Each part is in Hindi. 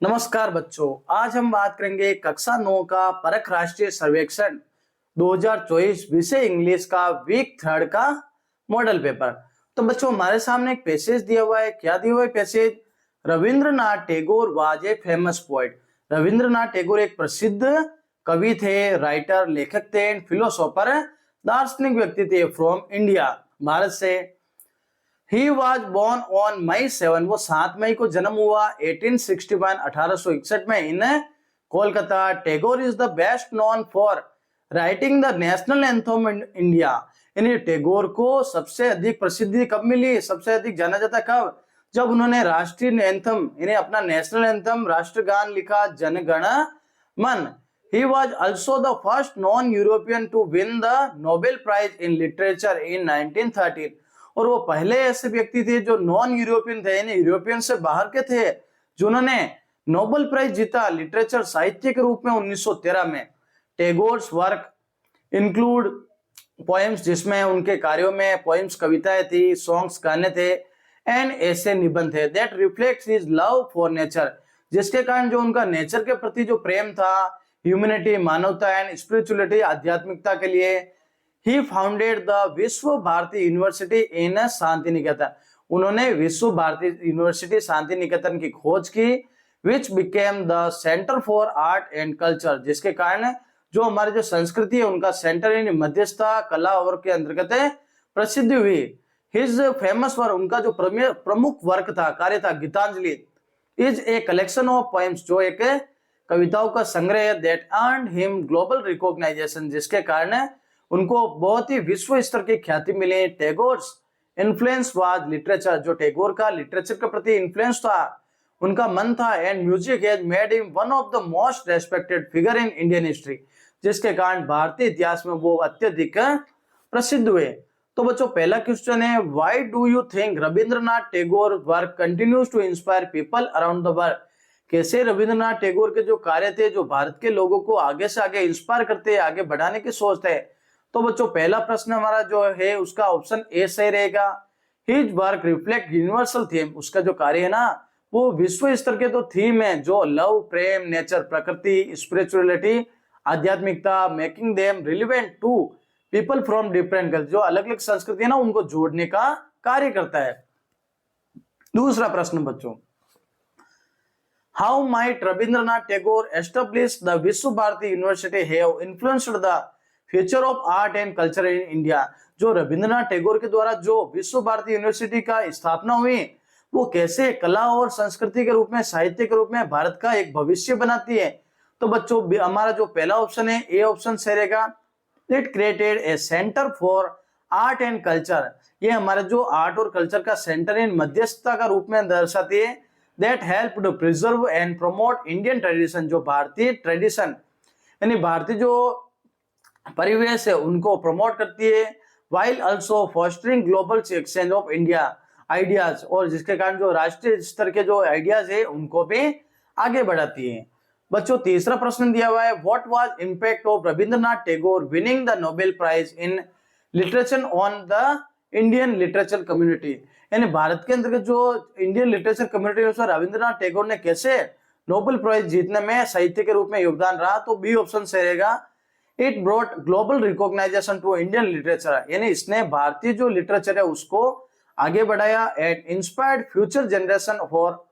नमस्कार बच्चों, आज हम बात करेंगे कक्षा 9 का परख राष्ट्रीय सर्वेक्षण 2024 विषय इंग्लिश का वीक थर्ड का मॉडल पेपर। तो बच्चों हमारे सामने एक पैसेज दिया हुआ है। क्या दिया हुआ है passage? Rabindranath Tagore was a famous poet. Rabindranath Tagore एक प्रसिद्ध कवि थे, राइटर, लेखक थे, फिलोसोफर, दार्शनिक व्यक्ति थे फ्रॉम इंडिया, भारत से। He was born on May 7, वो 7 मई को जन्म हुआ 1861 1861 में in Kolkata. Tagore is the best known for writing the national anthem in India. यानी टैगोर को सबसे अधिक प्रसिद्धि कब मिली, सबसे अधिक जाना जाता कब? जब उन्होंने राष्ट्रीय एंथम यानी अपना नेशनल एंथम राष्ट्रगान लिखा, जनगण मन। He was also the first non-European to win the Nobel Prize in Literature in 1913। और वो पहले ऐसे व्यक्ति थे जो नॉन यूरोपियन थे, यानी यूरोपियन से बाहर के थे, जिन्होंने नोबेल प्राइज जीता लिटरेचर साहित्य के रूप में 1913 में। टैगोर्स वर्क इंक्लूड पोएम्स, जिसमें उनके कार्यों में पोएम्स कविताएं थी, सॉन्ग्स गाने थे, एंड ऐसे निबंध थे that reflects his love for nature, जिसके कारण जो उनका नेचर के प्रति जो प्रेम था, ह्यूमैनिटी मानवता एंड स्पिरिचुअलिटी आध्यात्मिकता के लिए। ही founded the Vishwa Bharati university इन शांति निकेतन, उन्होंने विश्व भारती यूनिवर्सिटी शांति निकेतन की खोज की, which became the centre for art and culture, जिसके कारण जो हमारी जो संस्कृति है उनका सेंटर यानी मध्यस्थता कला और के अंतर्गत प्रसिद्धि हुई। हिज फेमस वर्क, उनका जो प्रमुख वर्क था, कार्य था, Gitanjali is a collection of poems, जो एक कविताओं का संग्रह है, that earned him global recognization, जिसके कारण उनको बहुत ही विश्व स्तर की ख्याति मिली। टैगोर्स इन्फ्लुएंस वाज लिटरेचर, जो टैगोर का लिटरेचर के प्रति इन्फ्लुएंस था, उनका मन था, and music has made him one of the most respected figure in Indian history, जिसके कारण भारतीय इतिहास में वो अत्यधिक प्रसिद्ध हुए। तो बच्चों पहला क्वेश्चन है, why do you think Rabindranath Tagore work continues to inspire people around the world? कैसे रविंद्रनाथ टैगोर के जो कार्य थे जो भारत के लोगों को आगे से आगे इंस्पायर करते, आगे बढ़ाने की सोचते हैं। तो बच्चों पहला प्रश्न हमारा जो है उसका ऑप्शन ए सही रहेगा। His work reflect universal theme, उसका जो कार्य है ना वो विश्व स्तर के तो थीम है, जो लव, प्रेम, नेचर, प्रकृति, स्पिरिचुअलिटी, आध्यात्मिकता, making them relevant to people from different culture, जो अलग अलग संस्कृति है ना उनको जोड़ने का कार्य करता है। दूसरा प्रश्न बच्चों, how might Rabindranath Tagore establish the Vishwa Bharati university have influenced the future of art and culture in India? जो रविंद्रनाथ टैगोर के द्वारा जो विश्व भारती यूनिवर्सिटी का स्थापना हुई, वो कैसे कला और संस्कृति के रूप में, साहित्य के रूप में भारत का एक भविष्य बनाती है? तो बच्चों हमारा जो पहला ऑप्शन है ए ऑप्शन सही रहेगा। It created a centre for art and culture, ये हमारा जो आर्ट और कल्चर का सेंटर इन मध्यस्थता का रूप में दर्शाती है। That help to preserve and promote Indian tradition, जो भारतीय ट्रेडिशन यानी भारतीय जो परिवेश है उनको प्रमोट करती है। While also fostering global exchange of India ideas, और जिसके कारण जो राष्ट्रीय स्तर के जो आइडियाज है उनको भी आगे बढ़ाती है। बच्चों तीसरा प्रश्न दिया हुआ है, what was impact of Rabindranath Tagore winning the Nobel prize in literature on the Indian literature community? यानी भारत के अंतर्गत जो इंडियन लिटरेचर कम्युनिटी है उसमें रविंद्रनाथ टैगोर ने कैसे नोबेल प्राइज जीतने में साहित्य के रूप में योगदान रहा? तो बी ऑप्शन सही रहेगा। It brought global recognization to Indian literature, यानी इसने भारतीय जो लिटरेचर है उसको आगे बढ़ाया, and inspired future generation for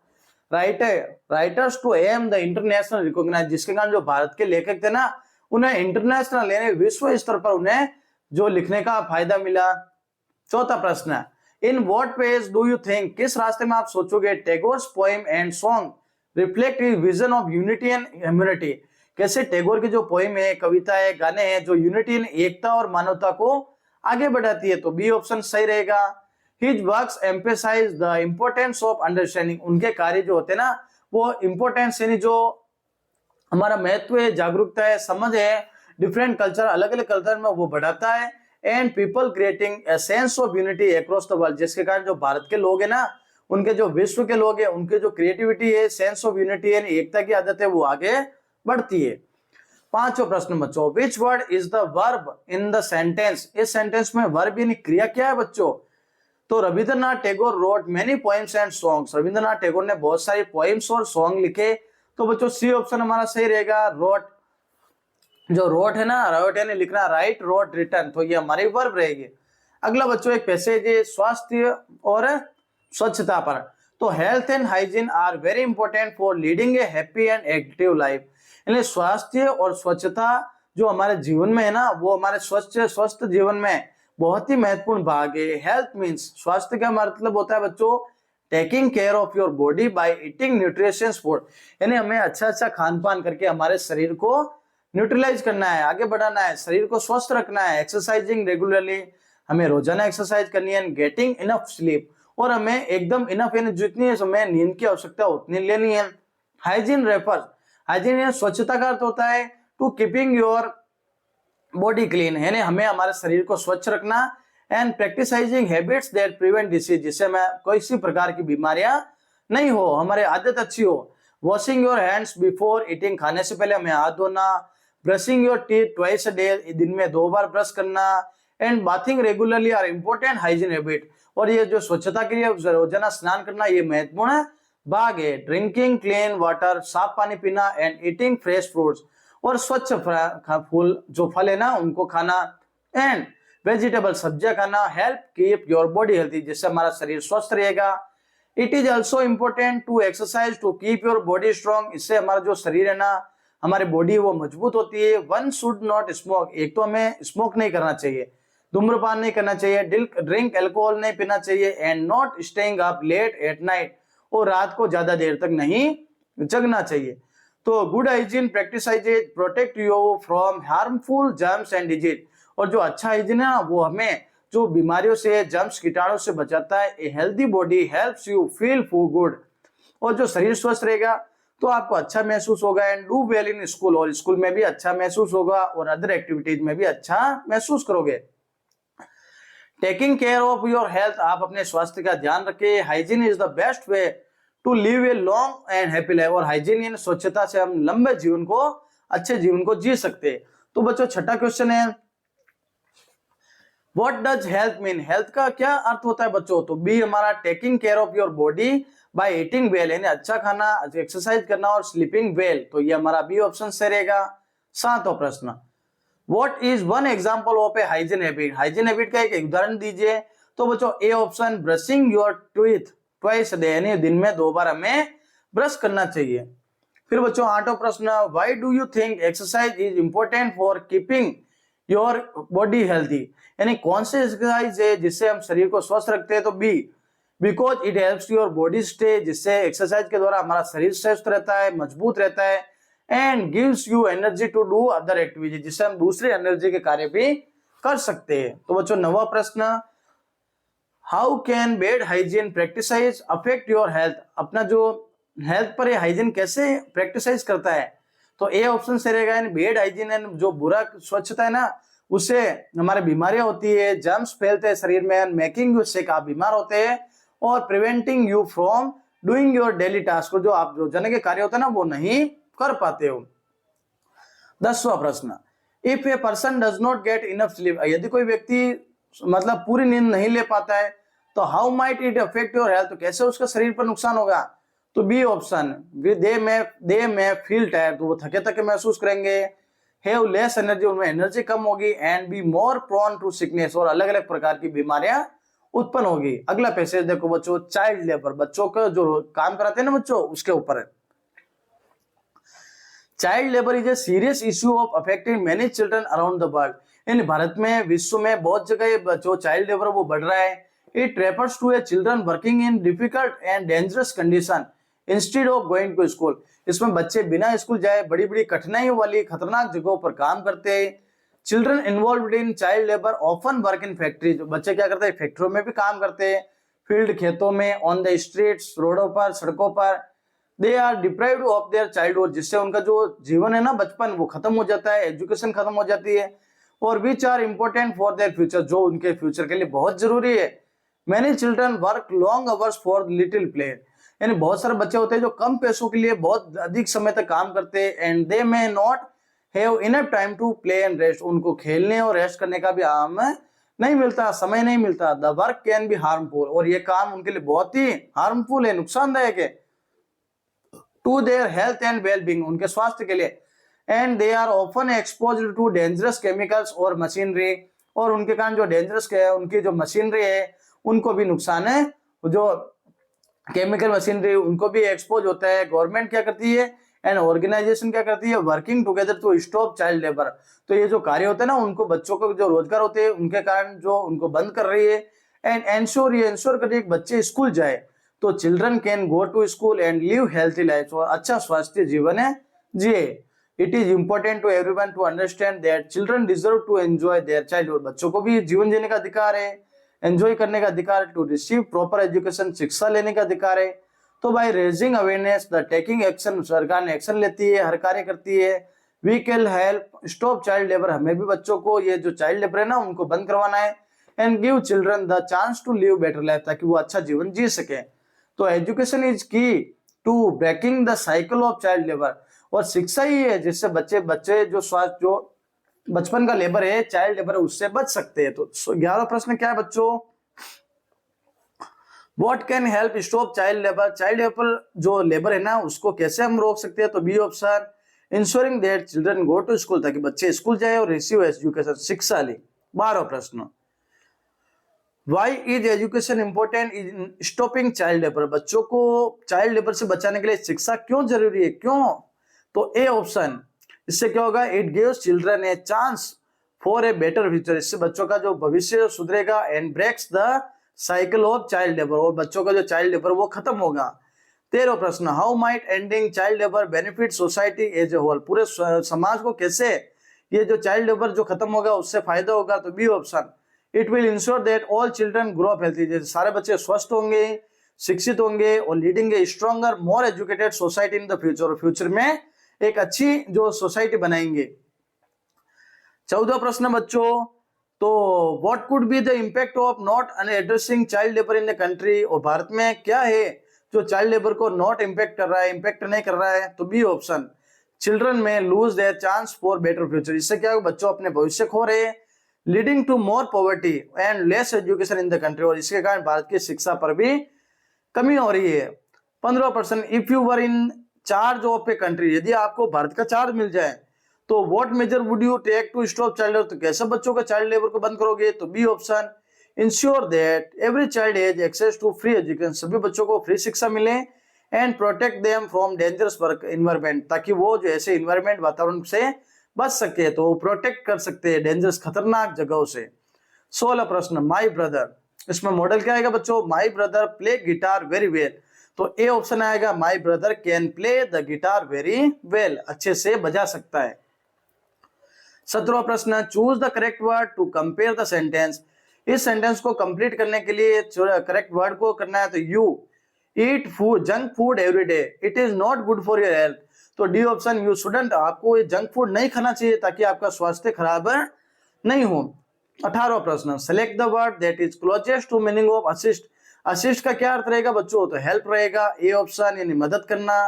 writers to aim the international recognise, जिसके कारण जो भारत के लेखक थे ना उन्हें इंटरनेशनल यानी विश्व स्तर पर उन्हें जो लिखने का फायदा मिला। चौथा प्रश्न, in what ways do you think, किस रास्ते में आप सोचोगे Tagore's poem and song reflect his vision of unity and humanity? कैसे टैगोर के जो पोएम है, कविता है, गाने हैं, जो यूनिटी एकता और मानवता को आगे बढ़ाती है? तो बी ऑप्शन सही रहेगा। His works emphasise the importance of understanding, उनके कार्य जो होते हैं ना वो इम्पोर्टेंस यानी जो हमारा महत्व है, जागरूकता है, समझ है, डिफरेंट कल्चर, अलग अलग कल्चर में वो बढ़ाता है, and people creating a sense of unity across the world, जिसके कारण जो भारत के लोग है ना उनके जो विश्व के लोग हैं उनके जो क्रिएटिविटी है, सेंस ऑफ यूनिटी यानी एकता की आदत है वो आगे बढ़ती है। पांचवा प्रश्न बच्चों, which word is the verb in the sentence? इस सेंटेंस में वर्ब यानी क्रिया क्या है बच्चों? तो Rabindranath Tagore wrote many poems and songs, Rabindranath Tagore ने बहुत सारी पोएम्स और सॉन्ग लिखे तो बच्चों सी ऑप्शन हमारा सही रहेगा। रोट, जो रोट है ना, रोट यानी लिखना, राइट, रोट, रिटर्न, तो ये हमारी वर्ब रहेगी। अगला बच्चों एक पैसेज है स्वास्थ्य और स्वच्छता पर। तो health and hygiene are very important for leading a happy and active life. यानी स्वास्थ्य और स्वच्छता जो हमारे जीवन में है ना, वो हमारे स्वस्थ जीवन में बहुत ही महत्वपूर्ण भाग है। हेल्थ मीन्स, स्वास्थ्य का मतलब होता है बच्चों taking care of your body by eating nutritious food. यानी हमें अच्छा अच्छा खान पान करके हमारे शरीर को न्यूट्रलाइज करना है, आगे बढ़ाना है, शरीर को स्वस्थ रखना है। एक्सरसाइजिंग रेगुलरली, हमें रोजाना एक्सरसाइज करनी है। गेटिंग इनफ स्लीप, और हमें एकदम इनफ यानी जितनी समय नींद की आवश्यकता उतनी लेनी है। हाइजीन रेफर्स, हाइजीन यानी स्वच्छता का अर्थ होता है to keeping your body clean, यानी हमें हमारे शरीर को स्वच्छ रखना। And practising habits that prevent disease, जिससे हमें किसी प्रकार की बीमारियां नहीं हो, हमारी आदत अच्छी हो। Washing your hands before eating, खाने से पहले हमें हाथ धोना। Brushing your teeth twice a day, दिन में 2 बार ब्रश करना। And bathing regularly are important hygiene habit, और ये जो स्वच्छता के लिए रोजाना स्नान करना ये महत्वपूर्ण भाग है। ड्रिंकिंग क्लीन वाटर, साफ पानी पीना। एंड ईटिंग फ्रेश फ्रूट्स, और स्वच्छ फूल जो फल है ना उनको खाना। एंड वेजिटेबल, सब्जियां खाना। Help keep your body healthy, जिससे हमारा शरीर स्वस्थ रहेगा। It is also important to exercise to keep your body strong, इससे हमारा जो शरीर है ना, हमारी बॉडी वो मजबूत होती है। वन शुड नॉट स्मोक, एक तो हमें स्मोक नहीं करना चाहिए, धूम्रपान नहीं करना चाहिए, ड्रिंक अल्कोहल नहीं पीना चाहिए। And not staying up late at night, और रात को ज्यादा देर तक नहीं जगना चाहिए। तो good hygiene practices protect you from harmful germs and disease, और जो अच्छा हाइजीन है ना वो हमें जो बीमारियों से, जर्म्स, कीटाणु से बचाता है। A healthy body helps you feel good, और जो शरीर स्वस्थ रहेगा तो आपको अच्छा महसूस होगा। And do well in school, और स्कूल में भी अच्छा महसूस होगा, और अदर एक्टिविटीज में भी अच्छा महसूस करोगे। Taking care of your health, आप अपने स्वास्थ्य का ध्यान रखें। Hygiene is the best way to live a long and happy life, और हाइजीन यानी स्वच्छता से हम लंबे जीवन को, अच्छे जीवन को जी सकते हैं। तो बच्चों छठा क्वेश्चन है, what does health mean, health का क्या अर्थ होता है बच्चों। तो बी हमारा taking care of your body by eating well, यानी अच्छा खाना, एक्सरसाइज करना और स्लीपिंग वेल, तो ये हमारा बी ऑप्शन से रहेगा। 7वां प्रश्न, what is one example of A hygiene habit, hygiene habit का एक उदाहरण दीजिए। तो बच्चों A option brushing your teeth twice day, यानी दिन में 2 बार हमें ब्रश करना चाहिए। फिर बच्चों 8वां प्रश्न, why do you think exercise is important for keeping your body healthy, यानी कौन से एक्सरसाइज है जिससे हम शरीर को स्वस्थ रखते हैं। तो be because it helps your body stay, जिससे एक्सरसाइज के द्वारा हमारा शरीर स्वस्थ रहता है, मजबूत रहता है। And gives you energy to do other activity, जिससे हम दूसरे एनर्जी के कार्य भी कर सकते हैं। तो बच्चों 9वां प्रश्न, how can bad hygiene practices affect your health, अपना जो हेल्थ पर हाइजीन कैसे प्रैक्टिसाइज करता है। तो ए ऑप्शन से रहेगा, बेड हाइजीन है जो बुरा स्वच्छता है ना, उससे हमारे बीमारियां होती है, जर्म्स फैलते हैं शरीर में, मेकिंग यू सिक, आप बीमार होते हैं, और preventing you from doing your daily task, जो आप रोजाना के कार्य होते हैं ना वो नहीं कर पाते हो। 10वां प्रश्न, if a person does not get enough sleep, यदि कोई व्यक्ति मतलब पूरी नींद नहीं ले पाता है तो how might it affect your health, तो कैसे उसका शरीर पर नुकसान होगा। तो बी ऑप्शन, दे में फील टायर्ड, तो वो थके थके महसूस करेंगे। हैव लेस एनर्जी, उनमें एनर्जी कम होगी। And be more prone to sickness, और अलग अलग प्रकार की बीमारियां उत्पन्न होगी। अगला पैसेज देखो बच्चों, चाइल्ड लेबर, बच्चों का जो काम कराते हैं ना बच्चों, उसके ऊपर है। Child labour is a serious issue of affecting many children around the world, यानी भारत में, विश्व में बहुत जगह जो चाइल्ड लेबर वो बढ़ रहा है। It refers to a children working in difficult and dangerous condition instead of going to school, इसमें बच्चे बिना स्कूल जाए बड़ी बड़ी कठिनाइयों वाली खतरनाक जगहों पर काम करते हैं। Children involved in child labour often work in factories, बच्चे क्या करते हैं, फैक्ट्रियों में भी काम करते हैं, फील्ड, खेतों में, ऑन द स्ट्रीट्स, रोडों पर, सड़कों पर। They are deprived of their childhood, जिससे उनका जो जीवन है ना, बचपन, वो खत्म हो जाता है, एजुकेशन खत्म हो जाती है। और which are important for their future, जो उनके फ्यूचर के लिए बहुत जरूरी है। Many children work long hours for little play, यानी बहुत सारे बच्चे होते हैं जो कम पैसों के लिए बहुत अधिक समय तक काम करते हैं। And they may not have enough time to play and rest, उनको खेलने और रेस्ट करने का भी नहीं मिलता, समय नहीं मिलता। The work can be harmful, और ये काम उनके लिए बहुत ही हार्मफुल है, नुकसानदायक है। To their health and wellbeing, उनके स्वास्थ्य के लिए, and they are often exposed to dangerous chemicals और मशीनरी, और उनके कारण जो डेंजरस उनकी जो मशीनरी है उनको भी नुकसान है, जो केमिकल मशीनरी उनको भी एक्सपोज होता है। गवर्नमेंट क्या करती है एंड ऑर्गेनाइजेशन क्या करती है, working together to stop child labour. तो ये जो कार्य होते हैं ना, उनको बच्चों को जो रोजगार होते हैं उनके कारण जो उनको बंद कर रही है। एंड एंश्योर, ये एंश्योर कर रही है कि बच्चे स्कूल जाए, तो children can go to school and live healthy life, और अच्छा स्वास्थ्य जीवन है जिए। It is important to everyone to understand that children deserve to enjoy their childhood, बच्चों को भी जीवन जीने का अधिकार है, एंजॉय करने का अधिकार है, टू रिसीव प्रॉपर एजुकेशन, शिक्षा लेने का अधिकार है। तो by raising awareness the taking action, सरकार ने एक्शन लेती है, हर कार्य करती है। We can help stop child labour, हमें भी बच्चों को ये जो चाइल्ड लेबर है ना उनको बंद करवाना है। And give children the chance to live better life, ताकि वो अच्छा जीवन जी सके। तो education is key to breaking the cycle of child labour, और शिक्षा ही है जिससे बच्चे जो स्वास्थ्य जो बचपन का लेबर है, चाइल्ड लेबर है, उससे बच सकते हैं। तो 11वां प्रश्न क्या है बच्चों, what can help stop child labour, child labour जो लेबर है ना उसको कैसे हम रोक सकते हैं। तो B option, ensuring that children go to school, ताकि बच्चे स्कूल जाए और रिसीव एजुकेशन, शिक्षा ले। 12वां प्रश्न, Why is education important in stopping child labor, बच्चों को चाइल्ड लेबर से बचाने के लिए शिक्षा क्यों जरूरी है, क्यों। तो ए ऑप्शन, इससे क्या होगा, it gives children a chance for a better future, इससे बच्चों का जो भविष्य सुधरेगा। And breaks the cycle of child labour, और बच्चों का जो चाइल्ड लेबर वो खत्म होगा। 13वां प्रश्न, how might ending child labour benefit society as a whole, पूरे समाज को कैसे ये जो चाइल्ड लेबर जो खत्म होगा उससे फायदा होगा। तो B option, it will ensure that all children grow up healthy, जैसे सारे बच्चे स्वस्थ होंगे, शिक्षित होंगे, और leading a stronger more educated society in the future, और फ्यूचर में एक अच्छी जो सोसाइटी बनाएंगे। 14वां प्रश्न बच्चों, तो what could be the impact of not addressing child labour in the country, और भारत में क्या है जो चाइल्ड लेबर को नॉट इम्पैक्ट कर रहा है, इम्पैक्ट नहीं कर रहा है। तो B option, children may lose their chance for better future, इससे क्या बच्चों अपने भविष्य खो रहे हैं। Leading to more poverty and less education in the country, और इसके कारण भारत की शिक्षा पर भी कमी हो रही है। 15वां प्रश्न, if you were in charge of a country, यदि आपको भारत का चार्ज मिल जाए तो what measure would you take to stop child labour, तो कैसे बच्चों का चाइल्ड लेबर को बंद करोगे। तो B option, ensure that every child has access to free education, सभी बच्चों को फ्री शिक्षा मिले। And protect them from dangerous work environment, ताकि वो जो ऐसे एनवायरमेंट वातावरण से बच सके, तो वो प्रोटेक्ट कर सकते हैं डेंजरस खतरनाक जगहों से। 16वां प्रश्न, माई ब्रदर, इसमें मॉडल क्या आएगा बच्चों, my brother play guitar very well, तो ए ऑप्शन आएगा, my brother can play the guitar very well, अच्छे से बजा सकता है। 17वां प्रश्न, choose the correct word to compare the sentence, इस सेंटेंस को कंप्लीट करने के लिए करेक्ट वर्ड को करना है। तो you eat food junk food every day, it is not good for your health, तो डी ऑप्शन, यू शुडंट, आपको ये जंक फूड नहीं खाना चाहिए ताकि आपका स्वास्थ्य खराब नहीं हो। 18वां प्रश्न, select the word that is closest to meaning of assist, assist का क्या अर्थ रहेगा बच्चों, तो हेल्प रहेगा, ए ऑप्शन यानी मदद करना।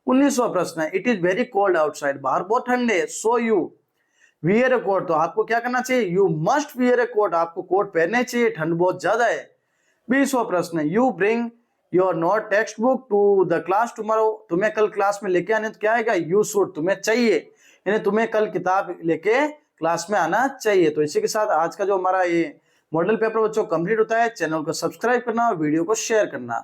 19वां प्रश्न, it is very cold outside, बाहर बहुत ठंडे, so you wear a coat, तो आपको क्या करना चाहिए, you must wear a coat, आपको कोट पहनने चाहिए, ठंड बहुत ज्यादा है। 20वां प्रश्न, you bring your note text book to the class tomorrow, तुम्हें कल क्लास में लेके आने, तो क्या आएगा, यू शुड, तुम्हें चाहिए, यानी तुम्हें कल किताब लेके क्लास में आना चाहिए। तो इसी के साथ आज का जो हमारा ये मॉडल पेपर बच्चों कंप्लीट होता है। चैनल को सब्सक्राइब करना और वीडियो को शेयर करना।